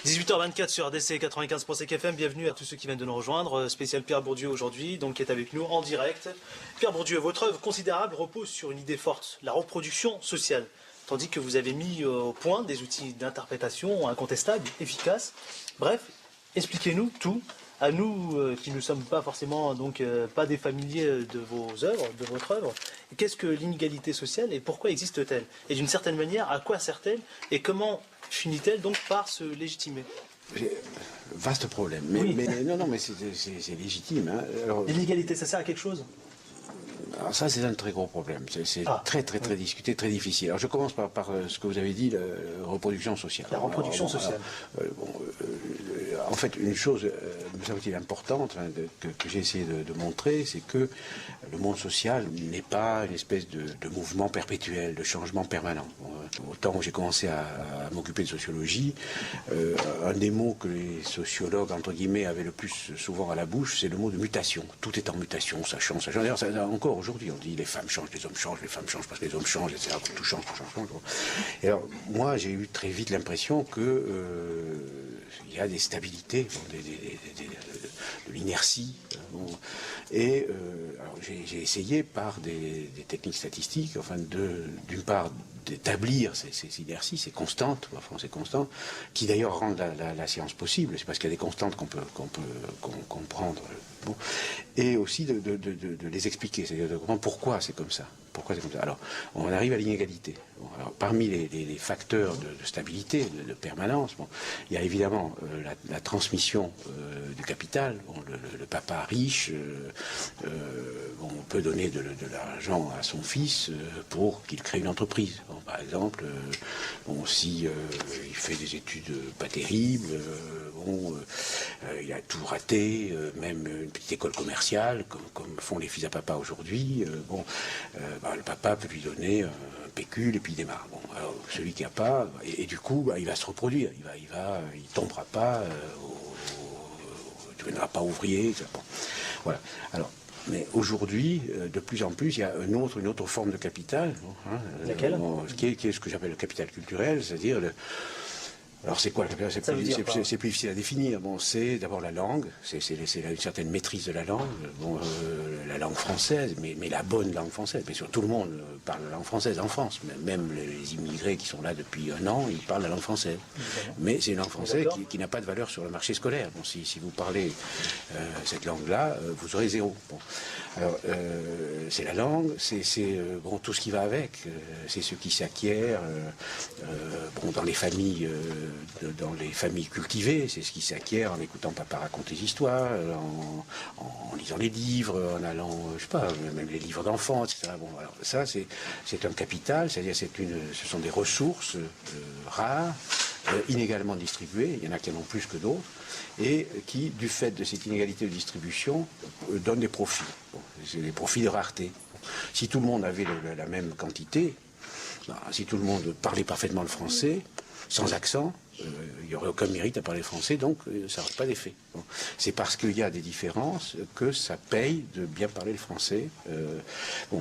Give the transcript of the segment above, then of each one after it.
18h24 sur RDC 95.5 FM, bienvenue à tous ceux qui viennent de nous rejoindre. Spécial Pierre Bourdieu aujourd'hui, donc qui est avec nous en direct. Pierre Bourdieu, votre œuvre considérable repose sur une idée forte, la reproduction sociale. Tandis que vous avez mis au point des outils d'interprétation incontestables, efficaces. Bref, expliquez-nous tout, à nous qui ne sommes pas forcément pas des familiers de vos œuvres, de votre œuvre. Qu'est-ce que l'inégalité sociale et pourquoi existe-t-elle? Et d'une certaine manière, à quoi sert-elle et comment finit-elle donc par se légitimer? Vaste problème, mais, oui. mais c'est légitime. Hein. L'inégalité, ça sert à quelque chose? Alors ça, c'est un très gros problème. C'est très discuté, très difficile. Alors je commence par ce que vous avez dit, la reproduction sociale. La reproduction sociale. En fait, une chose, me semble-t-il, importante que j'ai essayé de montrer, c'est que le monde social n'est pas une espèce de mouvement perpétuel, de changement permanent. Au temps où j'ai commencé à m'occuper de sociologie, un des mots que les sociologues, entre guillemets, avaient le plus souvent à la bouche, c'est le mot de mutation. Tout est en mutation, ça change, ça change. D'ailleurs, encore aujourd'hui, on dit les femmes changent, les hommes changent, les femmes changent parce que les hommes changent, etc. Tout change, tout change, tout change. Et alors, moi, j'ai eu très vite l'impression que il y a des stabilités, de l'inertie. Et alors j'ai essayé par des techniques statistiques, enfin d'une part d'établir ces inerties, ces constantes, qui d'ailleurs rendent la science possible. C'est parce qu'il y a des constantes qu'on peut comprendre. Bon. Et aussi de les expliquer, c'est-à-dire de comprendre pourquoi c'est comme ça. Alors, on arrive à l'inégalité. Bon, alors, parmi les facteurs de stabilité, de permanence, il y a évidemment la transmission du capital. Bon, le papa riche, on peut donner de l'argent à son fils pour qu'il crée une entreprise. Bon, par exemple, si il fait des études pas terribles, il a tout raté, même une petite école commerciale, comme font les fils à papa aujourd'hui, le papa peut lui donner un pécule et puis il démarre. Bon, alors, celui qui n'a pas, et du coup, il va se reproduire, il tombera pas, il ne deviendra pas ouvrier, etc. Bon, voilà. Alors, mais aujourd'hui, de plus en plus, il y a une autre forme de capital. Laquelle qui est ce que j'appelle le capital culturel, c'est-à-dire alors c'est quoi le capital? C'est plus difficile à définir. Bon, c'est d'abord la langue, c'est une certaine maîtrise de la langue, la langue française, mais la bonne langue française. Bien sûr, tout le monde parle la langue française en France, même les immigrés qui sont là depuis un an, ils parlent la langue française. Mais c'est une langue française qui n'a pas de valeur sur le marché scolaire. Bon, si vous parlez cette langue-là, vous aurez zéro. Bon. Alors, c'est la langue, c'est tout ce qui va avec, c'est ce qui s'acquiert dans les familles. Dans les familles cultivées, c'est ce qui s'acquiert en écoutant papa raconter des histoires, en lisant les livres, en allant, je sais pas, même les livres d'enfants, etc. Bon, alors ça, c'est un capital, c'est-à-dire ce sont des ressources rares, inégalement distribuées, il y en a qui en ont plus que d'autres, et qui, du fait de cette inégalité de distribution, donnent des profits. Bon, c'est des profits de rareté. Si tout le monde avait la même quantité, si tout le monde parlait parfaitement le français, sans accent, il n'y aurait aucun mérite à parler français, donc ça n'aurait pas d'effet. Bon. C'est parce qu'il y a des différences que ça paye de bien parler le français.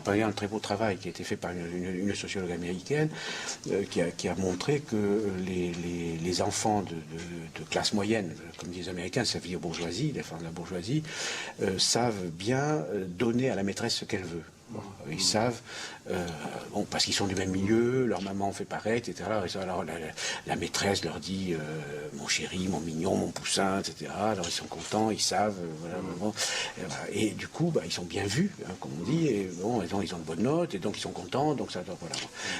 Par exemple, un très beau travail qui a été fait par une sociologue américaine qui a montré que les enfants de classe moyenne, comme disent les Américains, ça veut dire bourgeoisie, les enfants de la bourgeoisie, savent bien donner à la maîtresse ce qu'elle veut. Bon, ils savent, parce qu'ils sont du même milieu, leur maman fait pareil, etc. Alors la maîtresse leur dit mon chéri, mon mignon, mon poussin, etc. Alors ils sont contents, ils savent, et du coup, ils sont bien vus, comme on dit, et ils ont de bonnes notes, et donc ils sont contents, donc ça, voilà.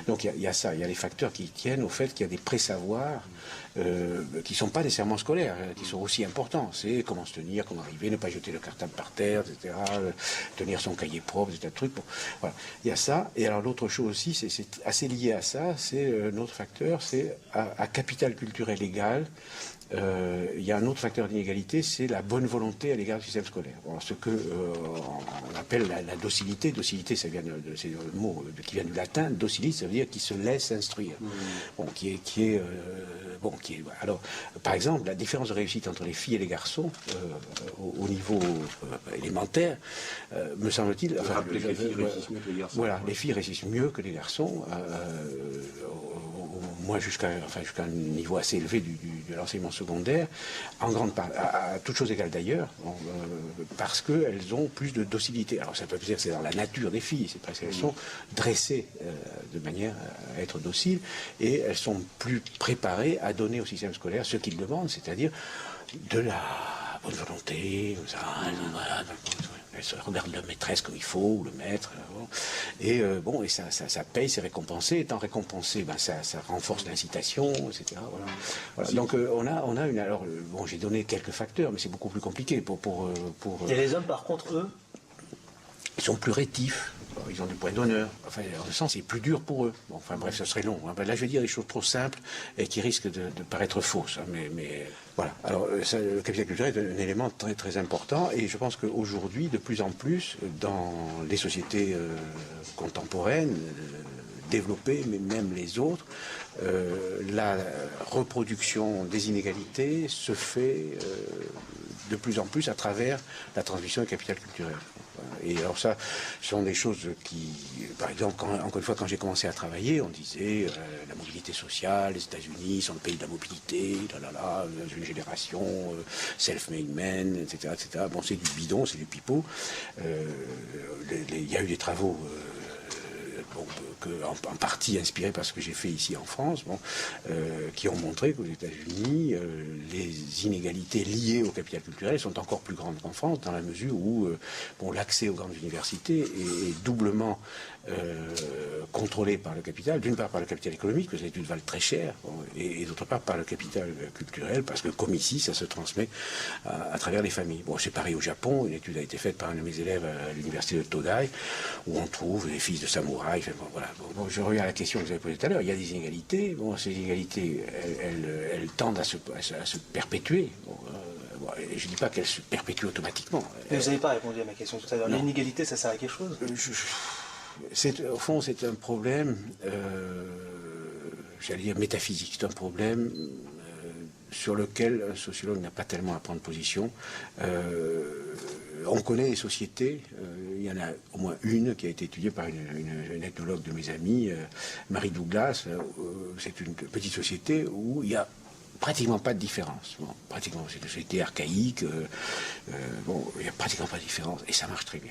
Donc il y a ça, il y a les facteurs qui tiennent au fait qu'il y a des pré-savoirs qui sont pas nécessairement scolaires, qui sont aussi importants. C'est comment se tenir, comment arriver, ne pas jeter le cartable par terre, etc. Tenir son cahier propre, etc. Trucs. Bon, voilà. Il y a ça. Et alors l'autre chose aussi, c'est assez lié à ça, c'est notre facteur, c'est à capital culturel égal. Il y a un autre facteur d'inégalité, c'est la bonne volonté à l'égard du système scolaire. Alors, ce que on appelle la docilité. Docilité, c'est le mot qui vient du latin. Docilis, ça veut dire qui se laisse instruire. Alors, par exemple, la différence de réussite entre les filles et les garçons au niveau élémentaire, me semble-t-il. Les filles réussissent mieux que les garçons. Voilà, les filles réussissent mieux que les garçons. Au moi jusqu'à un niveau assez élevé de l'enseignement secondaire, en grande part, à toutes choses égales d'ailleurs, parce qu'elles ont plus de docilité. Alors ça peut dire que c'est dans la nature des filles, c'est parce qu'elles sont dressées de manière à être dociles, et elles sont plus préparées à donner au système scolaire ce qu'il demande, c'est-à-dire de la bonne volonté, elle se regarde la maîtresse comme il faut, ou le maître, et ça paye, c'est récompensé. Étant récompensé, ça renforce l'incitation, etc. Voilà. Donc on a une. Alors j'ai donné quelques facteurs, mais c'est beaucoup plus compliqué pour. Et les hommes, par contre, eux, ils sont plus rétifs. Ils ont du point d'honneur. Enfin, en ce sens, c'est plus dur pour eux. Bon, enfin, bref, ça serait long. Hein. Là, je vais dire des choses trop simples et qui risquent de paraître fausses. Hein. Mais voilà. Alors, le capital culturel est un élément très, très important. Et je pense qu'aujourd'hui, de plus en plus, dans les sociétés contemporaines, développées, mais même les autres, la reproduction des inégalités se fait de plus en plus à travers la transmission du capital culturel. Et alors ça, ce sont des choses qui, par exemple, encore une fois, quand j'ai commencé à travailler, on disait la mobilité sociale, les États-Unis sont le pays de la mobilité, dans une génération, self-made men, etc., etc. Bon, c'est du bidon, c'est du pipeau. Il y a eu des travaux en partie inspirés par ce que j'ai fait ici en France, qui ont montré qu'aux États-Unis, les inégalités liées au capital culturel sont encore plus grandes qu'en France, dans la mesure où l'accès aux grandes universités est doublement contrôlé par le capital, d'une part par le capital économique, parce que les études valent très cher, et d'autre part par le capital culturel, parce que comme ici, ça se transmet à travers les familles. Bon, c'est pareil au Japon, une étude a été faite par un de mes élèves à l'université de Todai, où on trouve des fils de samouraïs. Voilà. Je reviens à la question que vous avez posée tout à l'heure. Il y a des inégalités. Bon, ces inégalités, elles tendent à se perpétuer. Je ne dis pas qu'elles se perpétuent automatiquement. Mais vous n'avez pas répondu à ma question tout à l'heure. L'inégalité, ça sert à quelque chose? Au fond, c'est un problème, j'allais dire métaphysique. C'est un problème sur lequel un sociologue n'a pas tellement à prendre position. On connaît les sociétés, il y en a au moins une qui a été étudiée par une ethnologue de mes amis, Marie Douglas. C'est une petite société où il y a pratiquement pas de différence. Bon, pratiquement, c'est une société archaïque. Il n'y a pratiquement pas de différence et ça marche très bien.